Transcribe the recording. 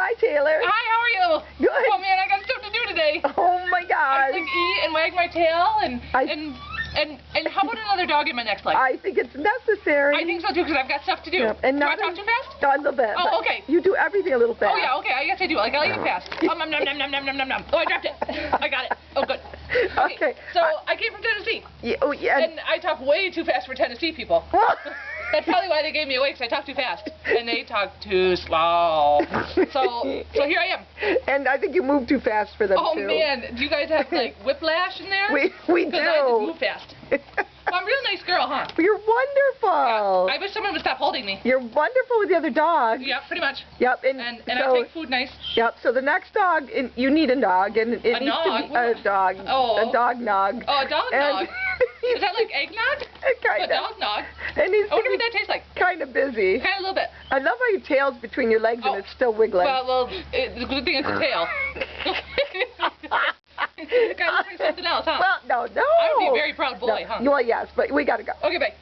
Hi, Taylor. Hi, how are you? Good. Oh man, I got stuff to do today. Oh my I God. like eat and wag my tail and how about another dog in my next life? I think it's necessary. I think so too because I've got stuff to do. Yep. And do I talk too fast? A little bit. Oh, okay. You do everything a little fast. Oh yeah, okay. I guess I do. Like I'll eat fast. Nom nom nom nom nom nom nom nom. Oh, I dropped it. I got it. Oh, good. Okay. So I came from Tennessee. Yeah, oh yeah. And I talk way too fast for Tennessee people. That's probably why they gave me away, because I talk too fast. And they talk too slow. So here I am. And I think you move too fast for them, Oh, too. man. Do you guys have, like, whiplash in there? We do. Because I just move fast. Well, I'm a real nice girl, huh? You're wonderful. Yeah. I wish someone would stop holding me. You're wonderful with the other dog. Yeah, pretty much. Yep. And so, I take food nice. Yep. So the next dog, you need a dog, and it needs nog? to be a dog. Oh. A dog nog. Oh, a dog nog. Is that like eggnog? Kind A of. dog nog. It needs I wonder to what that tastes like. kind of busy. Kind of a little bit. I love how your tail's between your legs and it's still wiggling. Well, the good thing is the tail. Gotta look like something else, huh? Well, no. I would be a very proud boy, huh? Well, yes, but we gotta go. Okay, bye.